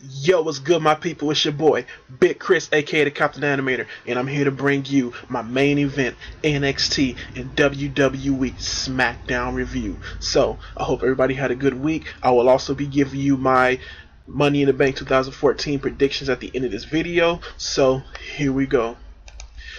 Yo, what's good, my people? It's your boy, Big Chris, aka the Captain Animator, and I'm here to bring you my main event, NXT and WWE Smackdown review. So, I hope everybody had a good week. I will also be giving you my Money in the Bank 2014 predictions at the end of this video. So, here we go.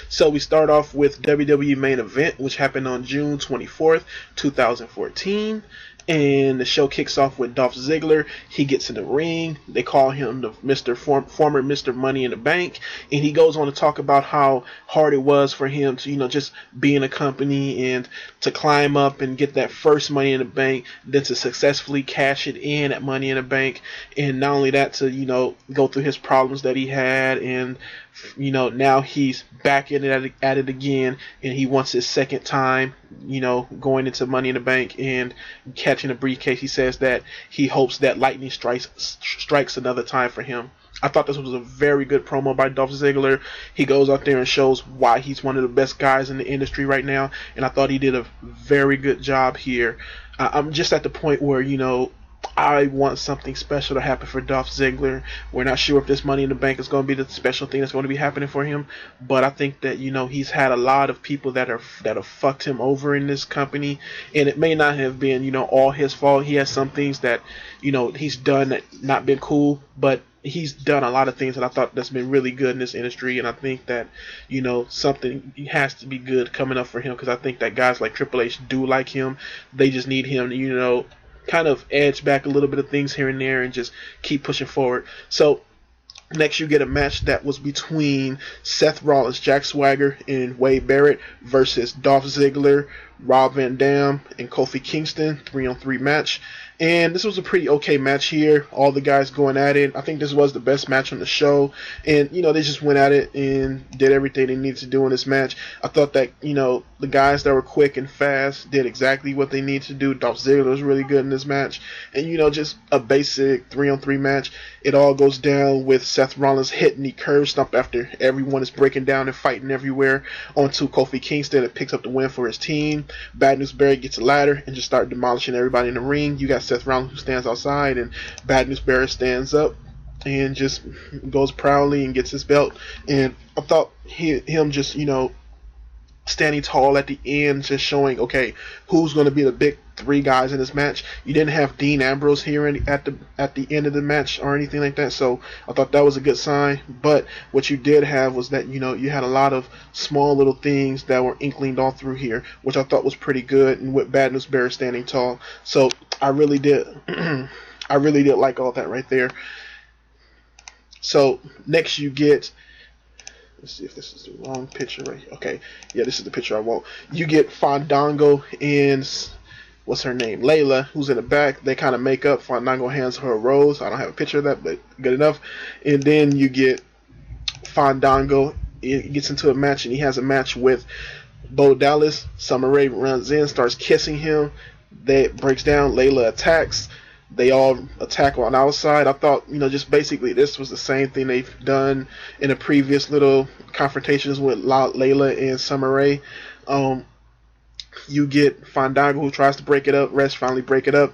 So we start off with WWE Main Event, which happened on June 24th, 2014. And the show kicks off with Dolph Ziggler. He gets in the ring. They call him the former Mr. Money in the Bank. And he goes on to talk about how hard it was for him to, just be in a company and to climb up and get that first Money in the Bank, then to successfully cash it in at Money in the Bank. And not only that, to, go through his problems that he had, and now he's back in it at it again, and he wants his second time, going into Money in the Bank and catching a briefcase. He says that he hopes that lightning strikes another time for him. I thought this was a very good promo by Dolph Ziggler. He goes out there and shows why he's one of the best guys in the industry right now, and I thought he did a very good job here. I'm just at the point where, I want something special to happen for Dolph Ziggler. We're not sure if this Money in the Bank is going to be the special thing that's going to be happening for him, but I think that he's had a lot of people that have fucked him over in this company, and it may not have been all his fault. He has some things that he's done that not been cool, but he's done a lot of things that I thought that's been really good in this industry, and I think that something has to be good coming up for him, because I think that guys like Triple H do like him. They just need him to kind of edge back a little bit of things here and there and just keep pushing forward. So next you get a match that was between Seth Rollins, Jack Swagger, and Wade Barrett versus Dolph Ziggler, Rob Van Dam, and Kofi Kingston, 3-on-3 match. And this was a pretty okay match here. All the guys going at it. I think this was the best match on the show. And, they just went at it and did everything they needed to do in this match. I thought that, the guys that were quick and fast did exactly what they needed to do. Dolph Ziggler was really good in this match. And, just a basic 3-on-3 match. It all goes down with Seth Rollins hitting the curb stomp after everyone is breaking down and fighting everywhere onto Kofi Kingston, and picks up the win for his team. Bad News Barrett gets a ladder and just start demolishing everybody in the ring. You got Seth Rollins who stands outside, and Bad News Barrett stands up and just goes proudly and gets his belt. And I thought him just standing tall at the end, just showing, okay, who's going to be the big three guys in this match. You didn't have Dean Ambrose here at the end of the match or anything like that, so I thought that was a good sign. But what you did have was that you had a lot of small little things that were inklinged all through here, which I thought was pretty good, and with Bad News Barrett standing tall. So I really did I really did like all that right there. So next you get, let's see if this is the wrong picture right here. Okay, yeah, this is the picture I want. You get Fandango and what's her name, Layla, who's in the back. They kind of make up. Fandango hands her a rose. I don't have a picture of that, but good enough. And then you get Fandango. He gets into a match, and he has a match with Bo Dallas. Summer Rae runs in, starts kissing him. That breaks down. Layla attacks. They all attack on outside. I thought, just basically this was the same thing they've done in the previous little confrontations with Layla and Summer Rae. You get Fandango, who tries to break it up. Rest finally break it up.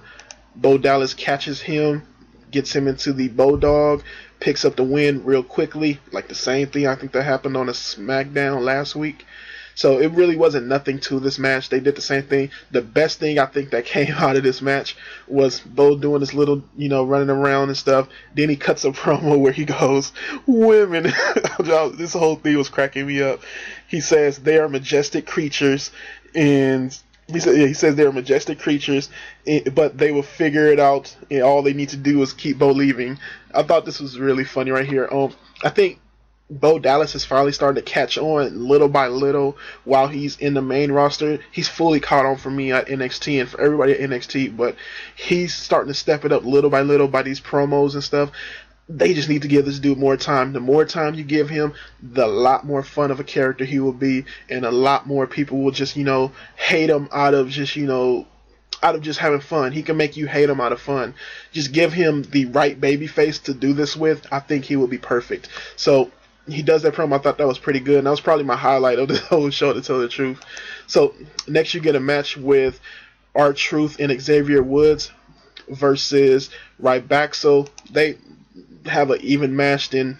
Bo Dallas catches him, gets him into the Bodog, picks up the win real quickly. Like the same thing I think that happened on a Smackdown last week. So it really wasn't nothing to this match. They did the same thing. The best thing I think that came out of this match was Bo doing this little, running around and stuff. Then he cuts a promo where he goes, "Women." This whole thing was cracking me up. He says they are majestic creatures, and he says they're majestic creatures, but they will figure it out, and all they need to do is keep believing. I thought this was really funny right here. I think Bo Dallas is finally starting to catch on little by little while he's in the main roster. He's fully caught on for me at NXT and for everybody at NXT, but he's starting to step it up little by little by these promos and stuff. They just need to give this dude more time. The more time you give him, the lot more fun of a character he will be, and a lot more people will just, hate him out of just having fun. He can make you hate him out of fun. Just give him the right baby face to do this with. I think he will be perfect. So he does that promo. I thought that was pretty good, and that was probably my highlight of the whole show, to tell the truth. So next you get a match with R-Truth and Xavier Woods versus Ryback. So have an even match. Then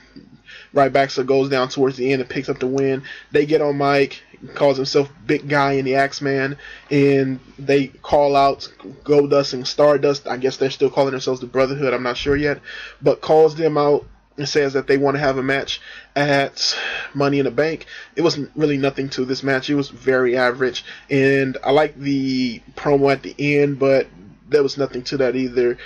Ryback goes down towards the end and picks up the win. They get on mic, calls himself Big Guy and the Axeman, and they call out Goldust and Stardust. I guess they're still calling themselves the Brotherhood. I'm not sure yet, but calls them out and says that they want to have a match at Money in the Bank. It was really nothing to this match. It was very average, and I like the promo at the end, but there was nothing to that either.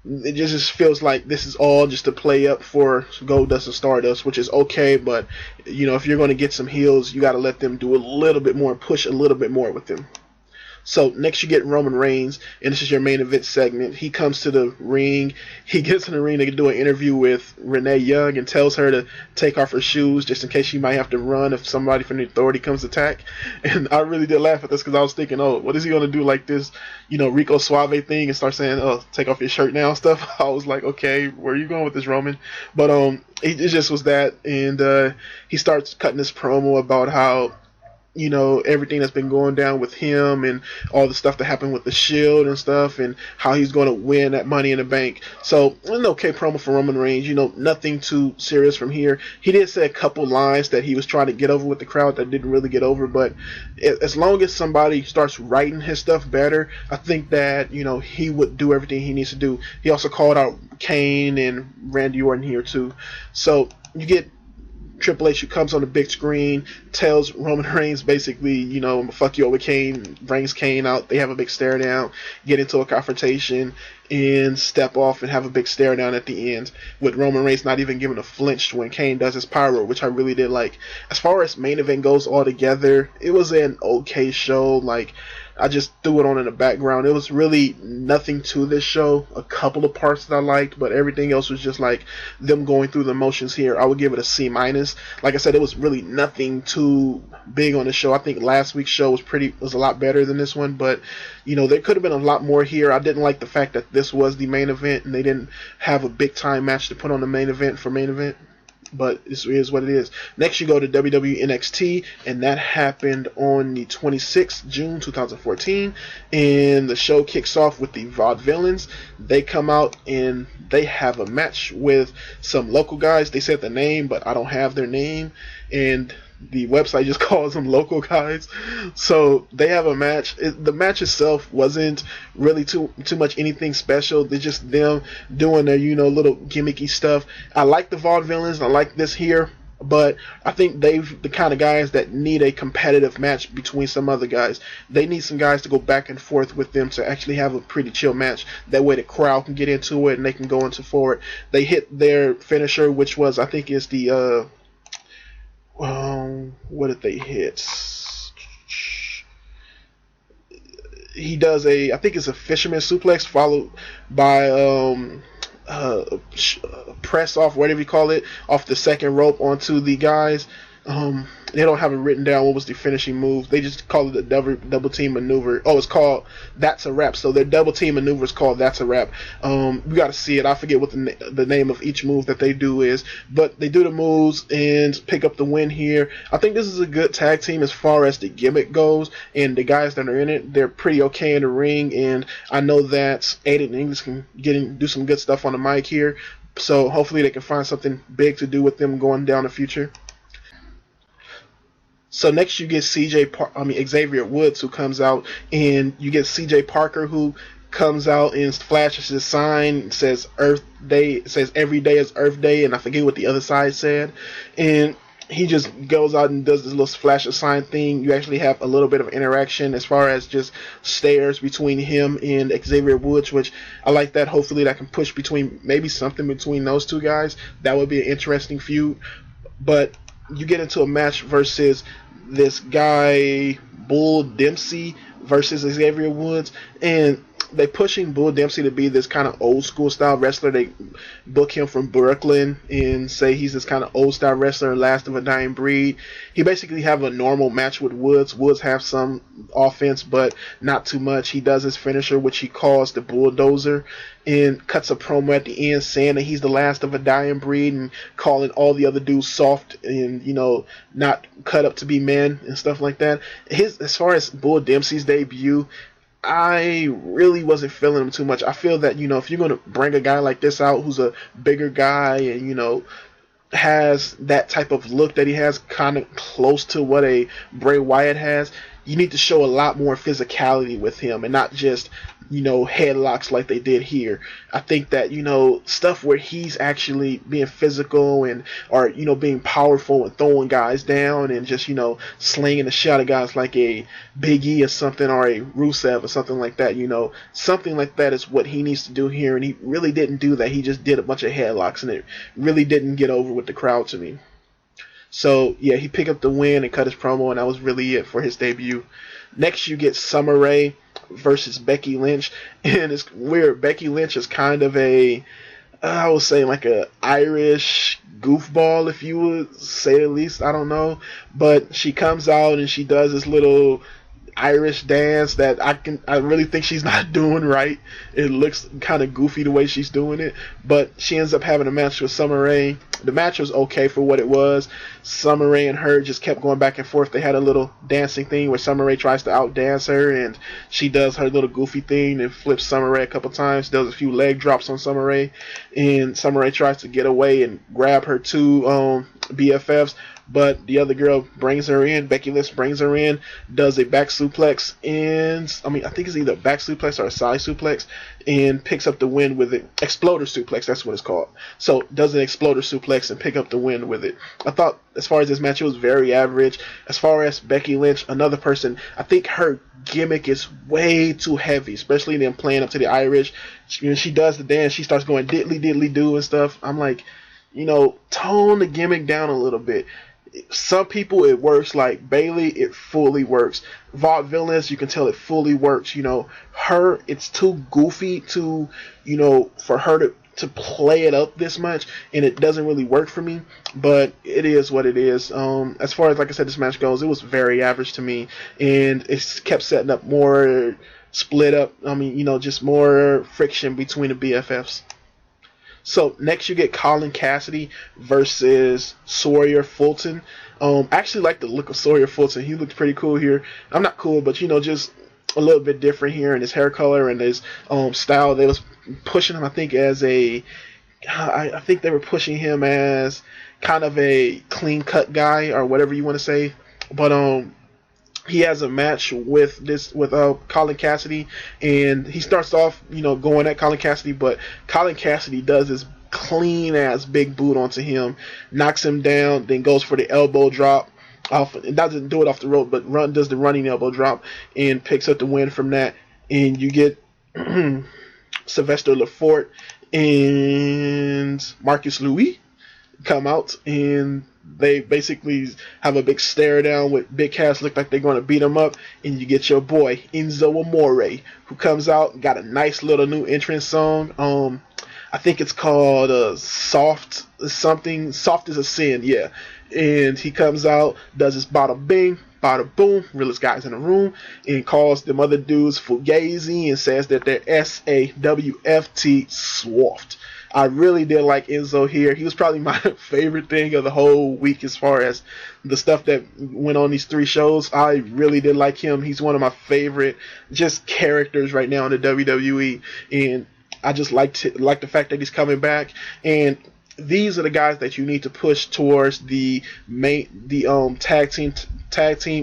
It just feels like this is all just a play up for Goldust and Stardust, which is okay, but if you're going to get some heels, you got to let them do a little bit more, push a little bit more with them. So next you get Roman Reigns, and this is your main event segment. He comes to the ring. He gets in the ring to do an interview with Renee Young and tells her to take off her shoes just in case she might have to run if somebody from the Authority comes to attack. And I really did laugh at this because I was thinking, oh, what is he going to do, like this, Rico Suave thing and start saying, oh, take off your shirt now and stuff. I was like, okay, where are you going with this, Roman? But it just was that, and he starts cutting this promo about how everything that's been going down with him and all the stuff that happened with the Shield and stuff, and how he's going to win that Money in the Bank. So, an okay promo for Roman Reigns. Nothing too serious from here. He did say a couple lines that he was trying to get over with the crowd that didn't really get over, but as long as somebody starts writing his stuff better, I think that, he would do everything he needs to do. He also called out Kane and Randy Orton here too. So, you get Triple H, who comes on the big screen, tells Roman Reigns basically, fuck you over Kane, brings Kane out. They have a big stare down, get into a confrontation, and step off and have a big stare down at the end, with Roman Reigns not even giving a flinch when Kane does his pyro, which I really did like. As far as main event goes altogether, it was an okay show. I just threw it on in the background. It was really nothing to this show. A couple of parts that I liked, but everything else was just like them going through the motions here. I would give it a C-. Like I said, it was really nothing too big on the show. I think last week's show was a lot better than this one, but there could have been a lot more here. I didn't like the fact that this was the main event and they didn't have a big time match to put on the main event for main event. But this is what it is. Next, you go to WWE NXT, and that happened on the 26th June 2014. And the show kicks off with the Vaudevillains. They come out and they have a match with some local guys. They said the name, but I don't have their name. And the website just calls them local guys. So they have a match. The match itself wasn't really too much anything special. They're just them doing their little gimmicky stuff. I like the Vaudevillains. I like this here, but I think they're the kind of guys that need a competitive match between some other guys. They need some guys to go back and forth with them to actually have a pretty chill match. That way the crowd can get into it and they can go into forward. They hit their finisher, which was, I think, is the what did they hit? He does I think it's a fisherman suplex followed by press off, whatever you call it, off the second rope onto the guys. They don't have it written down what was the finishing move. They just call it a double team maneuver. Oh, it's called That's a Wrap. So their double team maneuver is called That's a Wrap. We got to see it. I forget what the name of each move that they do is, but they do the moves and pick up the win here. I think this is a good tag team as far as the gimmick goes, and the guys that are in it, they're pretty okay in the ring. And I know that Aiden English can do some good stuff on the mic here. So hopefully they can find something big to do with them going down the future. So next you get Xavier Woods, who comes out, and you get CJ Parker, who comes out and flashes his sign, says Earth Day, it says every day is Earth Day, and I forget what the other side said. And he just goes out and does this little flash of sign thing. You actually have a little bit of interaction as far as just stares between him and Xavier Woods, which I like that. Hopefully that can push maybe something between those two guys. That would be an interesting feud. But you get into a match versus this guy Bull Dempsey versus Xavier Woods, and they pushing Bull Dempsey to be this kind of old school style wrestler. They book him from Brooklyn and say he's this kind of old style wrestler, last of a dying breed. He basically have a normal match with Woods. Woods have some offense, but not too much. He does his finisher, which he calls the bulldozer, and cuts a promo at the end saying that he's the last of a dying breed and calling all the other dudes soft and, not cut up to be men and stuff like that. As far as Bull Dempsey's debut, I really wasn't feeling him too much. I feel that, if you're going to bring a guy like this out who's a bigger guy and, has that type of look that he has, kind of close to what a Bray Wyatt has, you need to show a lot more physicality with him and not just, headlocks like they did here. I think that, stuff where he's actually being physical and, or, being powerful and throwing guys down and just, slinging the shot at guys like a Big E or something, or a Rusev or something like that, something like that is what he needs to do here. And he really didn't do that. He just did a bunch of headlocks and it really didn't get over with the crowd to me. So, yeah, he picked up the win and cut his promo, and that was really it for his debut. Next, you get Summer Rae versus Becky Lynch, and it's weird. Becky Lynch is kind of I would say like a Irish goofball, if you would say the least. I don't know. But she comes out and she does this little Irish dance that I really think she's not doing right. It looks kind of goofy the way she's doing it, but she ends up having a match with Summer Rae. The match was okay for what it was. Summer Rae and her just kept going back and forth. They had a little dancing thing where Summer Rae tries to outdance her, and she does her little goofy thing and flips Summer Rae a couple times, does a few leg drops on Summer Rae, and Summer Rae tries to get away and grab her two BFFs, but the other girl brings her in. Becky Lynch brings her in, does a back suplex, and I think it's either a back suplex or a side suplex, and picks up the win with it. Exploder suplex, that's what it's called. So does an exploder suplex and pick up the win with it. I thought as far as this match, it was very average. As far as Becky Lynch, another person, I think her gimmick is way too heavy, especially them playing up to the Irish. She does the dance, she starts going diddly diddly do and stuff. I'm like, tone the gimmick down a little bit. Some people it works, like Bayley, it fully works. Vaudevillains, you can tell it fully works. Her, it's too goofy to, for her to play it up this much, and it doesn't really work for me, but it is what it is. As far as, like I said, this match goes, it was very average to me, and it kept setting up more split up, just more friction between the BFFs. So next you get Colin Cassidy versus Sawyer Fulton. I actually like the look of Sawyer Fulton. He looked pretty cool here. I'm not cool, but just a little bit different here in his hair color and his style. They was pushing him, I think, as I think they were pushing him as kind of a clean cut guy or whatever you want to say. But he has a match with Colin Cassidy, and he starts off, going at Colin Cassidy, but Colin Cassidy does this clean ass big boot onto him, knocks him down, then goes for the elbow drop off. It doesn't do it off the rope, but does the running elbow drop and picks up the win from that. And you get Sylvester Lefort and Marcus Louis come out, and they basically have a big stare down with Big Cass, look like they're going to beat him up, and you get your boy Enzo Amore, who comes out, got a nice little new entrance song. I think it's called Soft is a Sin, yeah. And he comes out, does his bada bing, bada boom, realest guys in the room, and calls them other dudes fugazi and says that they're SAWFT swaft. I really did like Enzo here. He was probably my favorite thing of the whole week as far as the stuff that went on these three shows. I really did like him. He's one of my favorite just characters right now in the WWE, and I just like the fact that he's coming back. And these are the guys that you need to push towards the tag team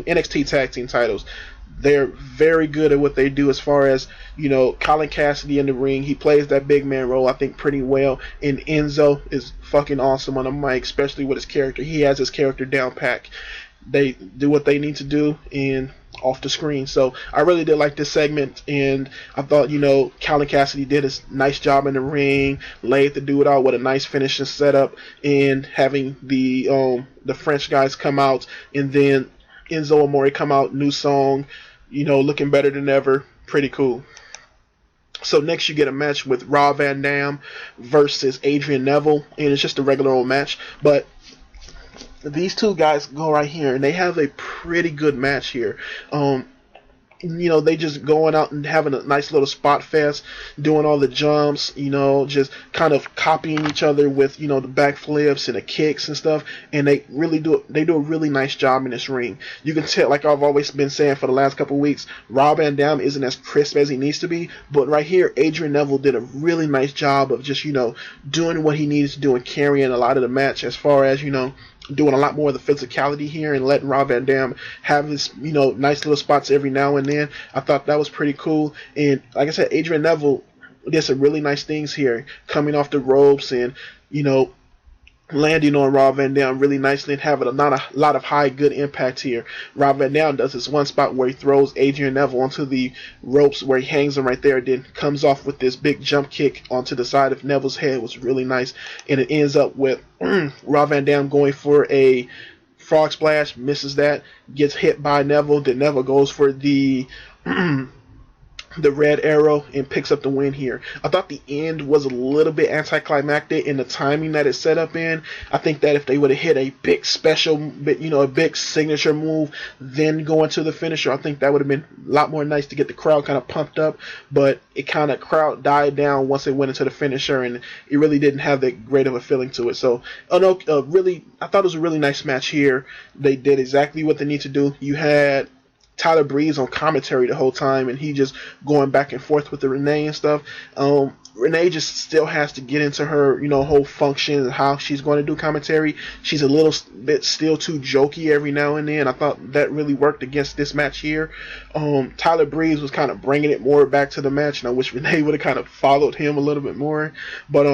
NXT tag team titles. They're very good at what they do as far as, Colin Cassidy in the ring. He plays that big man role, I think, pretty well. And Enzo is fucking awesome on the mic, especially with his character. He has his character down pat. They do what they need to do and off the screen. So I really did like this segment, and I thought, Colin Cassidy did a nice job in the ring, laid the dude out with a nice finishing setup, and having the French guys come out, and then Enzo Amore come out, new song, looking better than ever. Pretty cool. So next you get a match with Rob Van Dam versus Adrian Neville, and it's just a regular old match, but these two guys go right here, and they have a pretty good match here. they just going out and having a nice little spot fest, doing all the jumps, just kind of copying each other with, the backflips and the kicks and stuff. And they do a really nice job in this ring. You can tell, like I've always been saying for the last couple of weeks, Rob Van Dam isn't as crisp as he needs to be, but right here, Adrian Neville did a really nice job of just, doing what he needed to do and carrying a lot of the match as far as, doing a lot more of the physicality here and letting Rob Van Dam have his, nice little spots every now and then. I thought that was pretty cool. And like I said, Adrian Neville did some really nice things here, coming off the ropes and, landing on Rob Van Dam really nicely and having a lot of high good impact here. Rob Van Dam does this one spot where he throws Adrian Neville onto the ropes where he hangs him right there, then comes off with this big jump kick onto the side of Neville's head. It was really nice, and it ends up with Rob Van Dam going for a frog splash, misses that, gets hit by Neville, then Neville goes for the red arrow and picks up the win here. I thought the end was a little bit anticlimactic in the timing that it set up in. I think that if they would have hit a big special, a big signature move, then go into the finisher, I think that would have been a lot more nice to get the crowd kind of pumped up. But it kind of crowd died down once they went into the finisher, and it really didn't have that great of a feeling to it. So, I thought it was a really nice match here. They did exactly what they need to do. You had Tyler Breeze on commentary the whole time, and he just going back and forth with the Renee and stuff. Renee just still has to get into her, whole function and how she's going to do commentary. She's a little bit still too jokey every now and then. I thought that really worked against this match here. Tyler Breeze was kind of bringing it more back to the match, and I wish Renee would have kind of followed him a little bit more. But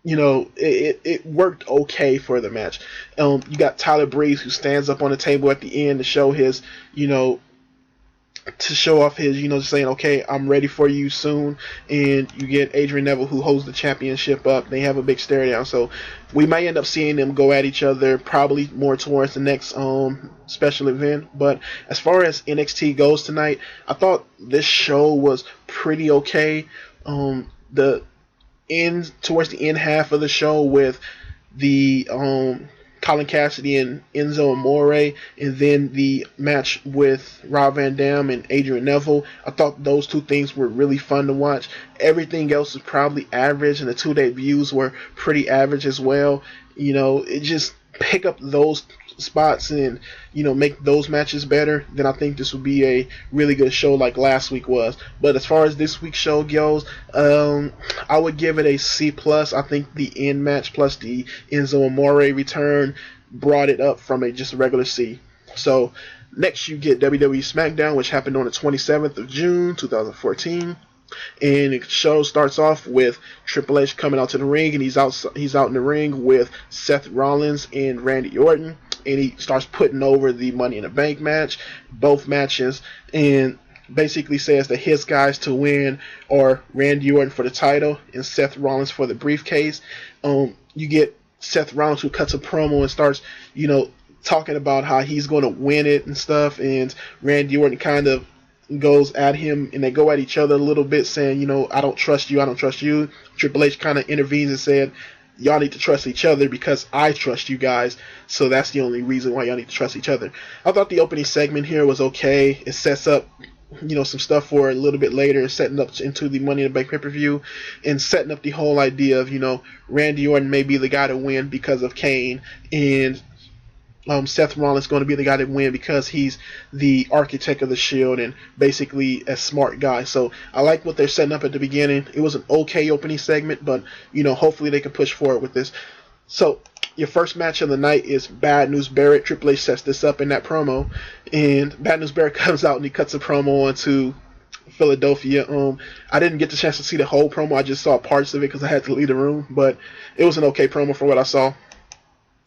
it worked okay for the match. You got Tyler Breeze who stands up on the table at the end to show his, to show off his, just saying, okay, I'm ready for you soon. And you get Adrian Neville who holds the championship up. They have a big stare down. So we might end up seeing them go at each other probably more towards the next special event. But as far as NXT goes tonight, I thought this show was pretty okay. Towards the end half of the show with the Colin Cassidy and Enzo Amore, and then the match with Rob Van Dam and Adrian Neville, I thought those two things were really fun to watch. Everything else was probably average, and the 2 debuts were pretty average as well. It just pick up those spots and make those matches better, then I think this would be a really good show like last week was. But as far as this week's show goes, I would give it a C+. I think the end match plus the Enzo Amore return brought it up from just a regular C. So next you get WWE Smackdown, which happened on the 27th of June 2014. And the show starts off with Triple H coming out to the ring, and he's out in the ring with Seth Rollins and Randy Orton, and he starts putting over the Money in the Bank match, both matches, and basically says that his guys to win are Randy Orton for the title and Seth Rollins for the briefcase. You get Seth Rollins who cuts a promo and starts, talking about how he's going to win it and stuff, and Randy Orton kind of goes at him, and they go at each other a little bit, saying, I don't trust you, I don't trust you. Triple H kind of intervenes and said, y'all need to trust each other because I trust you guys, so that's the only reason why y'all need to trust each other. I thought the opening segment here was okay. It sets up, some stuff for a little bit later, setting up into the Money in the Bank pay-per-view, and setting up the whole idea of, Randy Orton may be the guy to win because of Kane, and Seth Rollins is going to be the guy to win because he's the architect of the Shield and basically a smart guy. So I like what they're setting up at the beginning. It was an okay opening segment, but hopefully they can push forward with this. So your first match of the night is Bad News Barrett. Triple H sets this up in that promo, and Bad News Barrett comes out and he cuts a promo onto Philadelphia. I didn't get the chance to see the whole promo. I just saw parts of it because I had to leave the room, but it was an okay promo for what I saw.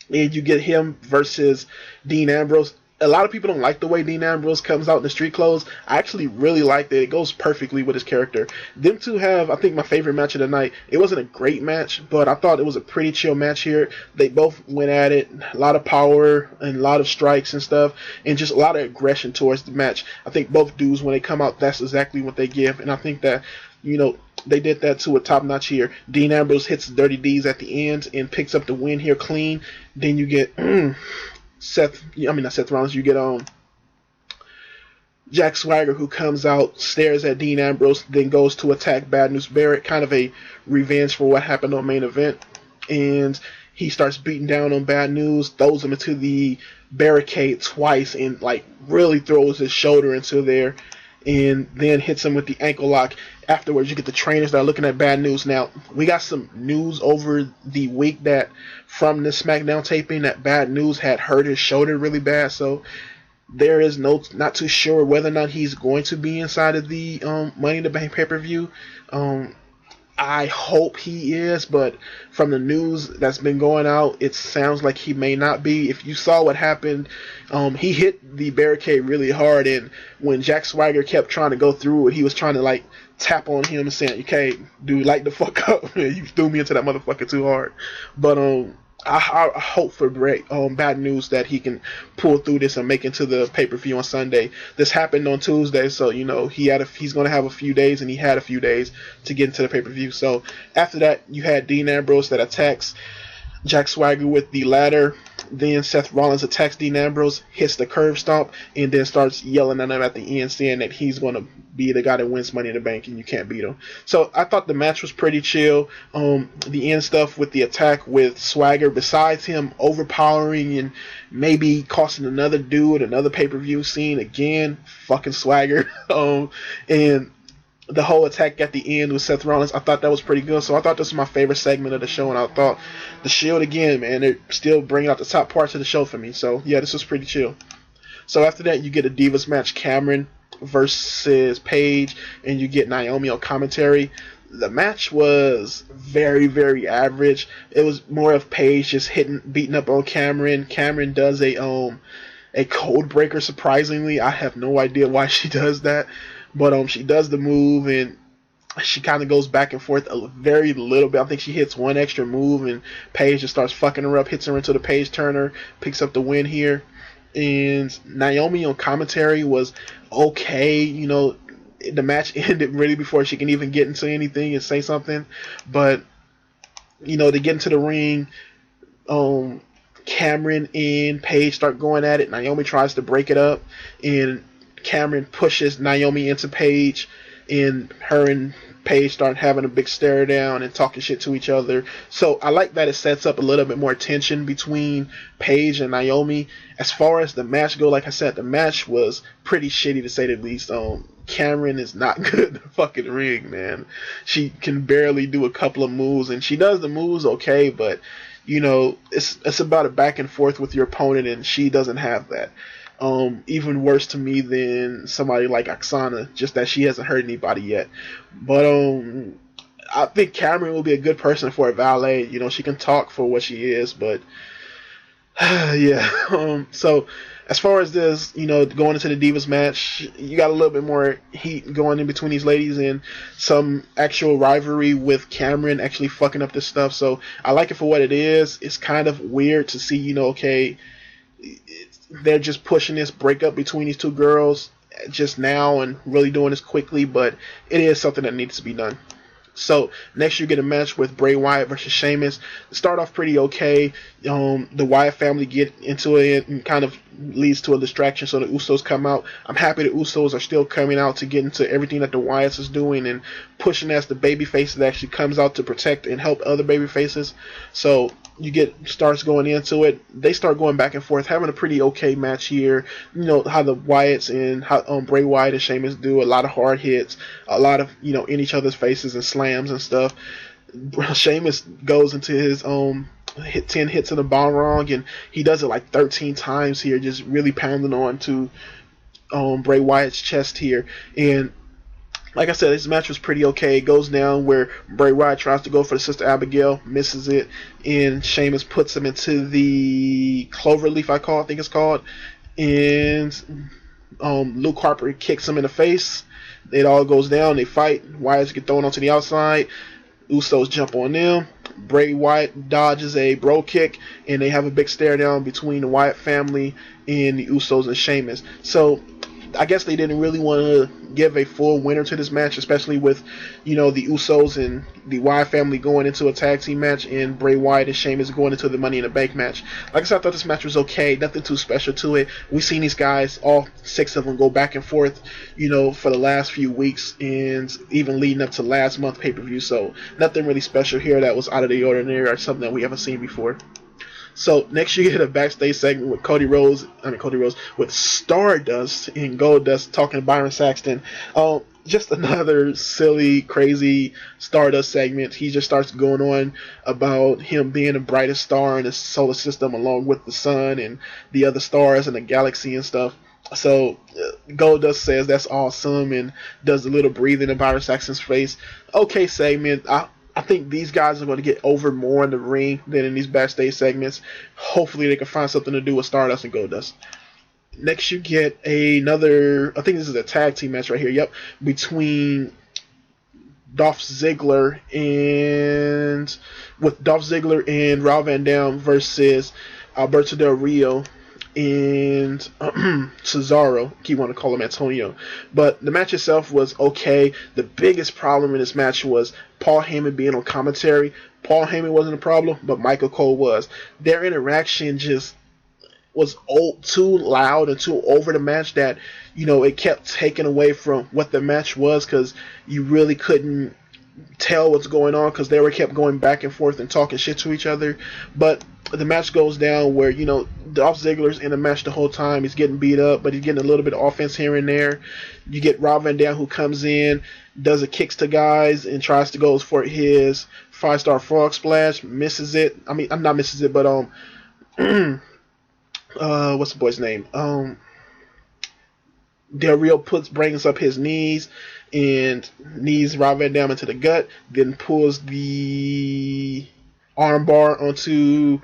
And you get him versus Dean Ambrose. A lot of people don't like the way Dean Ambrose comes out in the street clothes. I actually really liked it. It goes perfectly with his character. Them two have, I think, my favorite match of the night. It wasn't a great match, but I thought it was a pretty chill match here. They both went at it. A lot of power and a lot of strikes and stuff, and just a lot of aggression towards the match. I think both dudes, when they come out, that's exactly what they give. And I think that, they did that to a top notch here. Dean Ambrose hits Dirty D's at the end and picks up the win here clean. Then you get Seth Rollins. You get Jack Swagger, who comes out, stares at Dean Ambrose, then goes to attack Bad News Barrett, kind of a revenge for what happened on main event. And he starts beating down on Bad News, throws him into the barricade twice, and like really throws his shoulder into there, and then hits him with the ankle lock. Afterwards, you get the trainers that are looking at Bad News. Now, we got some news over the week that from the SmackDown taping that Bad News had hurt his shoulder really bad, so there is not too sure whether or not he's going to be inside of the Money in the Bank pay-per-view. I hope he is, but from the news that's been going out, it sounds like he may not be. If you saw what happened, he hit the barricade really hard, and when Jack Swagger kept trying to go through it, he was trying to like tap on him and saying, "Okay, dude, light the fuck up. You threw me into that motherfucker too hard." But I hope for Bad News that he can pull through this and make it to the pay-per-view on Sunday. This happened on Tuesday, so you know he's going to have a few days, and he had a few days to get into the pay-per-view. So after that, you had Dean Ambrose that attacks Jack Swagger with the ladder. Then Seth Rollins attacks Dean Ambrose, hits the curb stomp, and then starts yelling at him at the end, saying that he's going to be the guy that wins Money in the Bank and you can't beat him. So I thought the match was pretty chill. The end stuff with the attack with Swagger, besides him overpowering and maybe costing another dude another pay-per-view scene again, fucking Swagger. And the whole attack at the end with Seth Rollins, I thought that was pretty good. So I thought this was my favorite segment of the show, and I thought the Shield again, man, they're still bringing out the top parts of the show for me. So yeah, this was pretty chill. So after that, you get a Divas match, Cameron versus Paige, and you get Naomi on commentary. The match was very, very average. It was more of Paige just beating up on Cameron. Cameron does a code breaker, surprisingly. I have no idea why she does that. But she does the move, and she kind of goes back and forth a very little bit. I think she hits one extra move, and Paige just starts fucking her up, hits her into the Paige Turner, picks up the win here. And Naomi on commentary was okay. You know, the match ended really before she can even get into anything and say something. But, you know, they get into the ring. Cameron and Paige start going at it. Naomi tries to break it up, and Cameron pushes Naomi into Paige, and her and Paige start having a big stare down and talking shit to each other. So I like that it sets up a little bit more tension between Paige and Naomi. As far as the match go, like I said, the match was pretty shitty to say the least. Cameron is not good in the fucking ring, man. She can barely do a couple of moves, and she does the moves okay, but you know, it's about a back and forth with your opponent, and she doesn't have that. Even worse to me than somebody like Oksana, just that she hasn't hurt anybody yet. But I think Cameron will be a good person for a valet. You know, she can talk for what she is, but yeah. So as far as this, you know, going into the Divas match, you got a little bit more heat going in between these ladies and some actual rivalry with Cameron actually fucking up this stuff. So I like it for what it is. It's kind of weird to see, you know, okay, they're just pushing this breakup between these two girls just now and really doing this quickly, but it is something that needs to be done. So next you get a match with Bray Wyatt versus Sheamus. Start off pretty okay. The Wyatt family get into it and kind of leads to a distraction, so the Usos come out. I'm happy the Usos are still coming out to get into everything that the Wyatts is doing and pushing as the babyface that actually comes out to protect and help other babyfaces. So you get starts going into it. They start going back and forth, having a pretty okay match here. You know how the Wyatts and how Bray Wyatt and Sheamus do a lot of hard hits, a lot of, you know, in each other's faces and slams and stuff. Sheamus goes into his 10 hits in the bomb wrong, and he does it like 13 times here, just really pounding on to Bray Wyatt's chest here. And like I said, this match was pretty okay. It goes down where Bray Wyatt tries to go for the Sister Abigail, misses it, and Sheamus puts him into the Cloverleaf, I think it's called, and Luke Harper kicks him in the face. It all goes down. They fight. Wyatts get thrown onto the outside. Usos jump on them. Bray Wyatt dodges a bro kick, and they have a big stare down between the Wyatt family and the Usos and Sheamus. So I guess they didn't really want to give a full winner to this match, especially with, the Usos and the Wyatt family going into a tag team match, and Bray Wyatt and Sheamus going into the Money in the Bank match. Like I said, I thought this match was okay, nothing too special to it. We've seen these guys, all 6 of them, go back and forth, for the last few weeks, and even leading up to last month pay-per-view. So nothing really special here that was out of the ordinary or something that we haven't seen before. So next you get a backstage segment with Cody Rhodes with Stardust and Goldust talking to Byron Saxton. Just another silly, crazy Stardust segment. He just starts going on about him being the brightest star in the solar system, along with the sun and the other stars in the galaxy and stuff. So Goldust says that's awesome and does a little breathing in Byron Saxton's face. Okay segment. I think these guys are going to get over more in the ring than in these backstage segments. Hopefully they can find something to do with Stardust and Goldust. Next you get another, I think this is a tag team match right here, yep, between Dolph Ziggler and Rob Van Dam versus Alberto Del Rio and Cesaro. Keep wanting to call him Antonio. But the match itself was okay. The biggest problem in this match was Paul Heyman being on commentary. Paul Heyman wasn't a problem, but Michael Cole was. Their interaction just was too loud and too over the match that, it kept taking away from what the match was, because you really couldn't tell what's going on because they were kept going back and forth and talking shit to each other. But the match goes down where, Dolph Ziggler's in the match the whole time. He's getting beat up, but he's getting a little bit of offense here and there. You get Rob Van Dam, who comes in, does a kicks to guys and tries to go for his 5-star frog splash, misses it. I mean, I'm not misses it, but what's the boy's name? Del Rio brings up his knees and knees Rob Van Dam into the gut, then pulls the armbar onto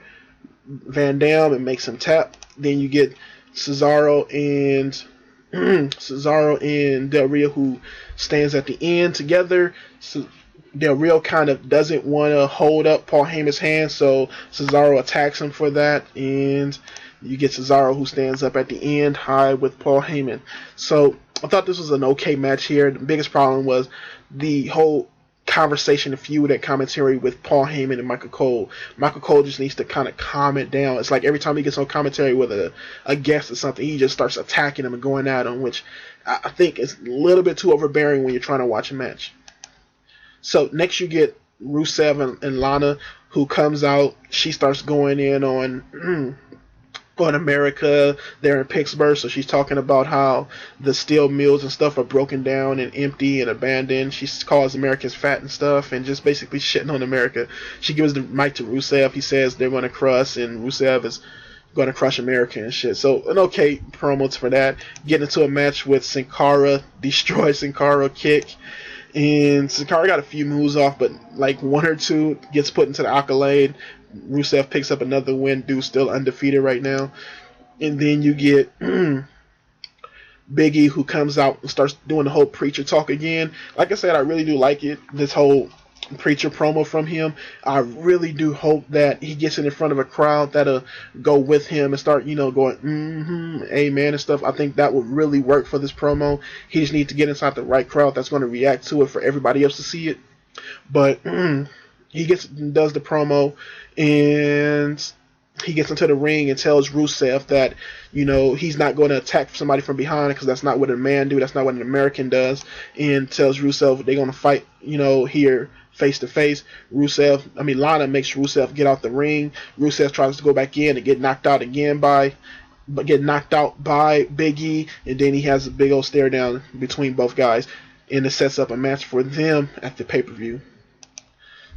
Van Dam and makes him tap. Then you get Cesaro and Del Rio, who stands at the end together. So Del Rio kind of doesn't want to hold up Paul Heyman's hand, so Cesaro attacks him for that, and you get Cesaro, who stands up at the end high with Paul Heyman. So I thought this was an okay match here. The biggest problem was the whole conversation, the feud at commentary with Paul Heyman and Michael Cole. Michael Cole just needs to kind of calm it down. It's like every time he gets on commentary with a guest or something, he just starts attacking him and going at him, which I think is a little bit too overbearing when you're trying to watch a match. So next you get Rusev and Lana, who comes out. She starts going in on America there in Pittsburgh. So she's talking about how the steel mills and stuff are broken down and empty and abandoned. She calls Americans fat and stuff and just basically shitting on America. She gives the mic to Rusev. He says they're going to crush, and Rusev is going to crush America and shit. So an okay promo for that. Getting into a match with Sin Cara, destroy Sin Cara kick. And Sin Cara got a few moves off, but like one or two gets put into the accolade. Rusev picks up another win. Dude's still undefeated right now. And then you get Big E, who comes out and starts doing the whole preacher talk again. Like I said, I really do like it, this whole preacher promo from him. I really do hope that he gets in front of a crowd that'll go with him and start, going, amen and stuff. I think that would really work for this promo. He just needs to get inside the right crowd that's going to react to it for everybody else to see it. But he does the promo, and he gets into the ring and tells Rusev that, he's not going to attack somebody from behind because that's not what a man do. That's not what an American does. And tells Rusev they're going to fight, here face to face. Lana makes Rusev get out the ring. Rusev tries to go back in and get knocked out by Big E, and then he has a big old stare down between both guys, and it sets up a match for them at the pay-per-view.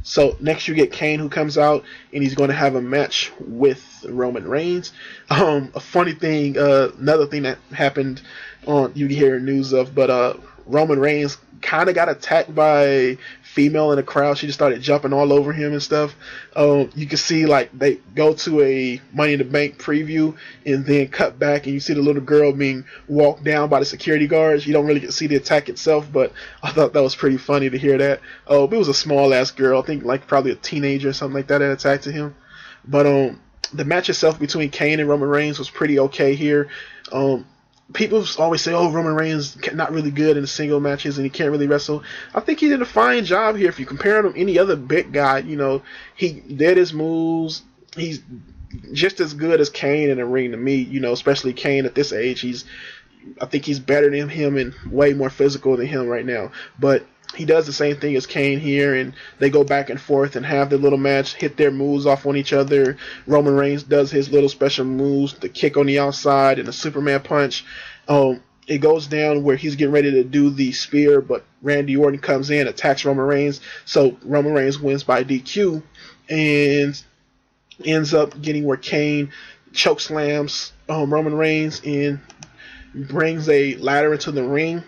So next you get Kane, who comes out, and he's going to have a match with Roman Reigns. A funny thing, another thing that happened you hear news of, but Roman Reigns kind of got attacked by a female in the crowd. She just started jumping all over him and stuff. You can see they go to a Money in the Bank preview and then cut back, and you see the little girl being walked down by the security guards. You don't really get to see the attack itself, but I thought that was pretty funny to hear that. It was a small ass girl, I think probably a teenager or something like that attacked him. But the match itself between Kane and Roman Reigns was pretty okay here. people always say, "Oh, Roman Reigns not really good in the single matches and he can't really wrestle." I think he did a fine job here. If you compare him to any other big guy, he did his moves. He's just as good as Kane in the ring to me. Especially Kane at this age. I think he's better than him and way more physical than him right now. But he does the same thing as Kane here, and they go back and forth and have their little match, hit their moves off on each other. Roman Reigns does his little special moves, the kick on the outside and the Superman punch. It goes down where he's getting ready to do the spear, but Randy Orton comes in, attacks Roman Reigns, so Roman Reigns wins by DQ and ends up getting where Kane chokeslams Roman Reigns and brings a ladder into the ring.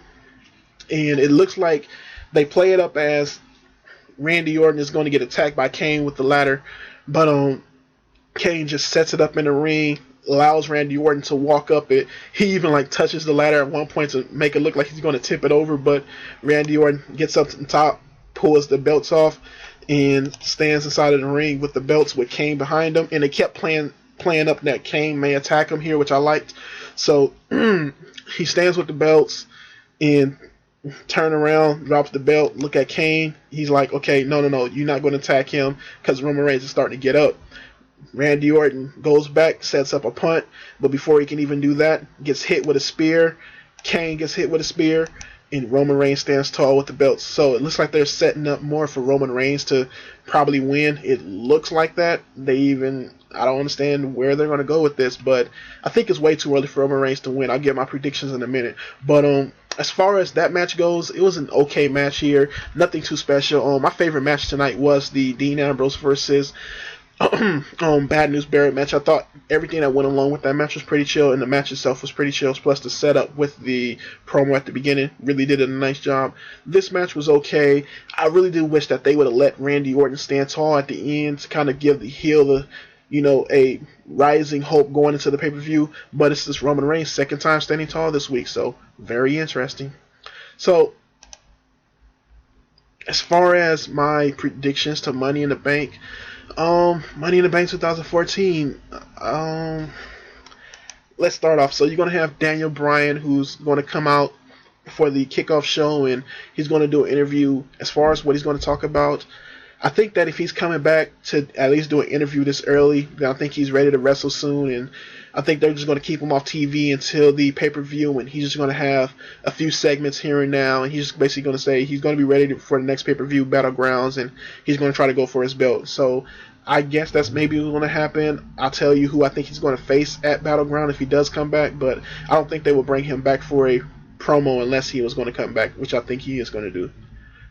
And it looks like they play it up as Randy Orton is going to get attacked by Kane with the ladder, but Kane just sets it up in the ring, allows Randy Orton to walk up it. He even touches the ladder at one point to make it look like he's going to tip it over, but Randy Orton gets up to the top, pulls the belts off, and stands inside of the ring with the belts with Kane behind him. And they kept playing up that Kane may attack him here, which I liked. So he stands with the belts and turn around, drops the belt, look at Kane. He's like, okay, no, you're not going to attack him because Roman Reigns is starting to get up. Randy Orton goes back, sets up a punt, but before he can even do that, gets hit with a spear. Kane gets hit with a spear, and Roman Reigns stands tall with the belts. So it looks like they're setting up more for Roman Reigns to probably win. It looks like that. I don't understand where they're going to go with this, but I think it's way too early for Roman Reigns to win. I'll get my predictions in a minute. But as far as that match goes, it was an okay match here. Nothing too special. My favorite match tonight was the Dean Ambrose versus Bad News Barrett match. I thought everything that went along with that match was pretty chill, and the match itself was pretty chill. Plus the setup with the promo at the beginning really did a nice job. This match was okay. I really do wish that they would have let Randy Orton stand tall at the end to kind of give the heel a rising hope going into the pay-per-view, but it's this Roman Reigns' second time standing tall this week, so very interesting. So, as far as my predictions to Money in the Bank, Money in the Bank 2014, let's start off. So you're going to have Daniel Bryan, who's going to come out for the kickoff show, and he's going to do an interview. As far as what he's going to talk about, I think that if he's coming back to at least do an interview this early, then I think he's ready to wrestle soon, and I think they're just going to keep him off TV until the pay-per-view, and he's just going to have a few segments here and now, and he's just basically going to say he's going to be ready for the next pay-per-view, Battlegrounds, and he's going to try to go for his belt. So I guess that's maybe what's going to happen. I'll tell you who I think he's going to face at Battleground if he does come back, but I don't think they will bring him back for a promo unless he was going to come back, which I think he is going to do.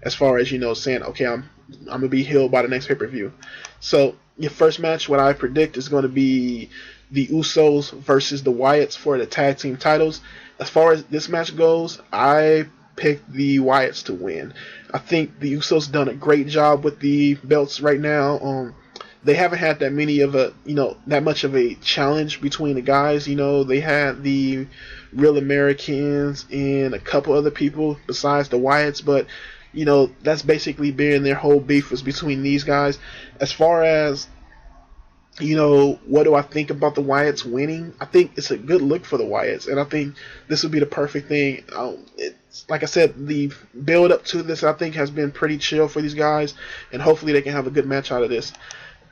As far as, saying, okay, I'm going to be healed by the next pay-per-view. So, your first match, what I predict, is going to be the Usos versus the Wyatts for the tag team titles. As far as this match goes, I picked the Wyatts to win. I think the Usos done a great job with the belts right now. They haven't had that much of a challenge between the guys. They had the Real Americans and a couple other people besides the Wyatts, but that's basically been their whole beef was between these guys. As far as, what do I think about the Wyatts winning? I think it's a good look for the Wyatts, and I think this would be the perfect thing. It's, like I said, the build up to this, I think, has been pretty chill for these guys, and hopefully they can have a good match out of this.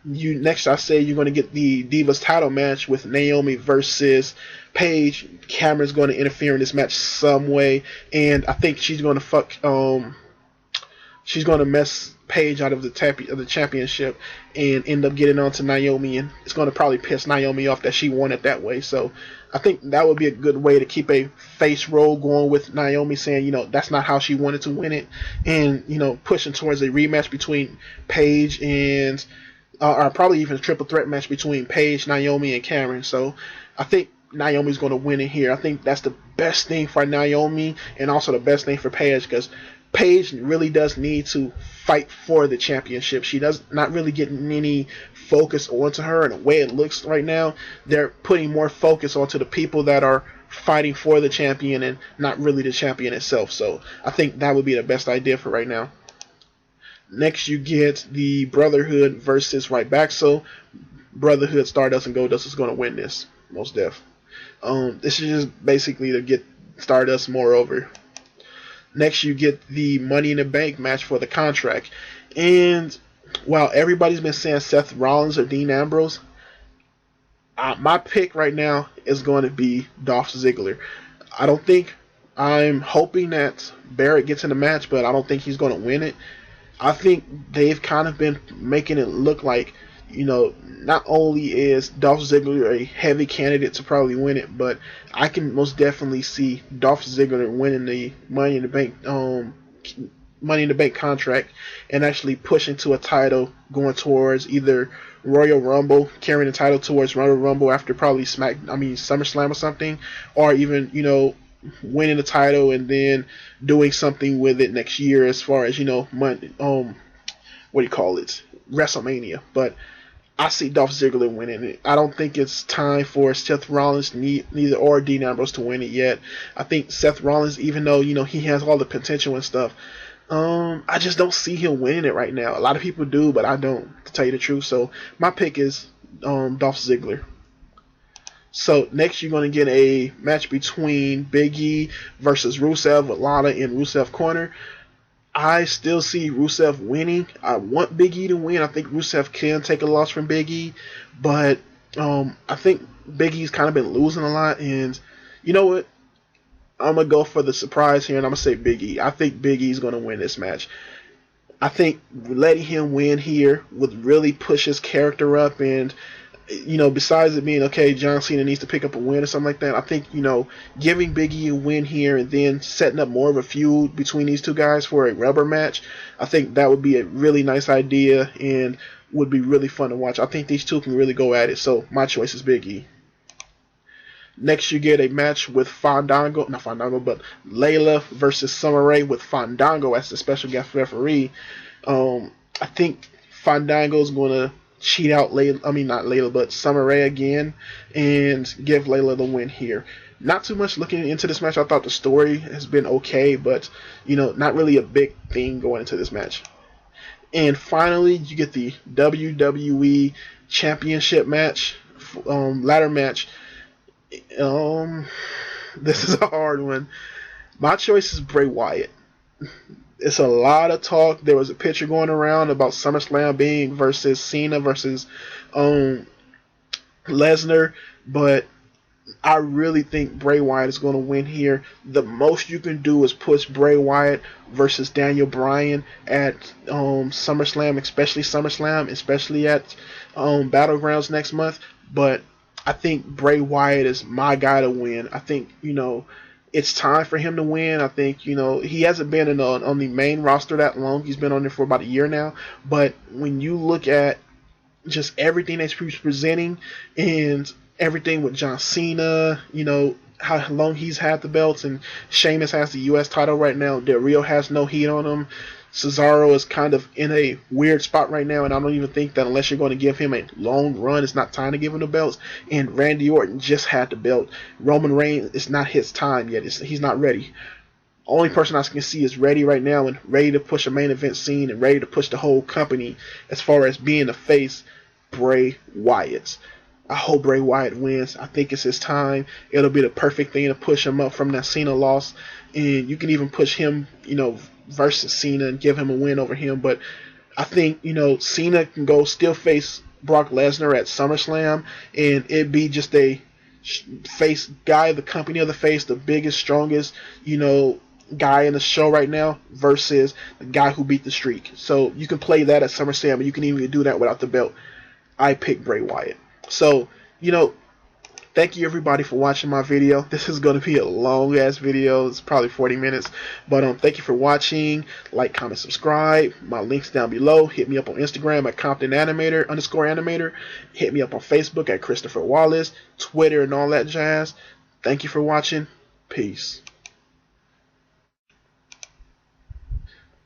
Next, I say you're going to get the Divas title match with Naomi versus Paige. Cameron's going to interfere in this match some way, and I think she's going to she's going to mess Paige out of the championship and end up getting on to Naomi, and it's going to probably piss Naomi off that she won it that way. So I think that would be a good way to keep a face roll going with Naomi, saying, that's not how she wanted to win it, and, pushing towards a rematch between Paige and, or probably even a triple threat match between Paige, Naomi, and Cameron. So I think Naomi's going to win it here. I think that's the best thing for Naomi and also the best thing for Paige, because Paige really does need to fight for the championship. She does not really getting any focus onto her, and the way it looks right now, they're putting more focus onto the people that are fighting for the champion and not really the champion itself. So I think that would be the best idea for right now. Next, you get the Brotherhood versus Right Back. So Brotherhood, Stardust, and Goldust is going to win this, most def. This is just basically to get Stardust more over. Next, you get the Money in the Bank match for the contract. And while everybody's been saying Seth Rollins or Dean Ambrose, my pick right now is going to be Dolph Ziggler. I don't think I'm hoping that Barrett gets in the match, but I don't think he's going to win it. I think they've kind of been making it look like, not only is Dolph Ziggler a heavy candidate to probably win it, but I can most definitely see Dolph Ziggler winning the Money in the Bank contract and actually pushing to a title, going towards either Royal Rumble, carrying the title towards Royal Rumble after probably SummerSlam or something, or even winning the title and then doing something with it next year as far as WrestleMania. But I see Dolph Ziggler winning it. I don't think it's time for Seth Rollins, neither or Dean Ambrose to win it yet. I think Seth Rollins, even though he has all the potential and stuff, I just don't see him winning it right now. A lot of people do, but I don't, to tell you the truth. So my pick is Dolph Ziggler. So next you're going to get a match between Big E versus Rusev with Lana in Rusev Corner. I still see Rusev winning. I want Big E to win. I think Rusev can take a loss from Big E, but I think Big E's kind of been losing a lot, and you know what? I'm going to go for the surprise here, and I'm going to say Big E. I think Big E's going to win this match. I think letting him win here would really push his character up, and besides it being, okay, John Cena needs to pick up a win or something like that, I think, giving Big E a win here and then setting up more of a feud between these two guys for a rubber match, I think that would be a really nice idea and would be really fun to watch. I think these two can really go at it, so my choice is Big E. Next, you get a match with Layla versus Summer Rae with Fandango as the special guest referee. I think Fandango's going to cheat out Summer Rae again and give Layla the win here. Not too much looking into this match. I thought the story has been okay, but not really a big thing going into this match. And finally, you get the WWE Championship match, ladder match. This is a hard one. My choice is Bray Wyatt. It's a lot of talk. There was a picture going around about SummerSlam being versus Cena versus Lesnar, but I really think Bray Wyatt is going to win here. The most you can do is push Bray Wyatt versus Daniel Bryan at SummerSlam, especially at Battlegrounds next month. But I think Bray Wyatt is my guy to win. I think, it's time for him to win. I think, he hasn't been on the main roster that long. He's been on there for about a year now. But when you look at just everything that he's presenting and everything with John Cena, how long he's had the belts, and Sheamus has the U.S. title right now. Del Rio has no heat on him. Cesaro is kind of in a weird spot right now, and I don't even think that unless you're going to give him a long run, it's not time to give him the belts. And Randy Orton just had the belt. Roman Reigns, it's not his time yet. He's not ready. Only person I can see is ready right now and ready to push a main event scene and ready to push the whole company as far as being the face, Bray Wyatt. I hope Bray Wyatt wins. I think it's his time. It'll be the perfect thing to push him up from that Cena loss. And you can even push him, versus Cena and give him a win over him. But I think, Cena can go still face Brock Lesnar at SummerSlam, and it'd be just a face guy, the company of the face, the biggest, strongest, guy in the show right now versus the guy who beat the streak. So you can play that at SummerSlam, and you can even do that without the belt. I pick Bray Wyatt. So, thank you everybody for watching my video. This is going to be a long ass video. It's probably 40 minutes. But thank you for watching. Like, comment, subscribe. My links down below. Hit me up on Instagram at Compton_animator. Hit me up on Facebook at Christopher Wallace. Twitter and all that jazz. Thank you for watching. Peace.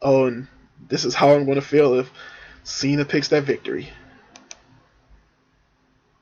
Oh, and this is how I'm going to feel if Cena picks that victory.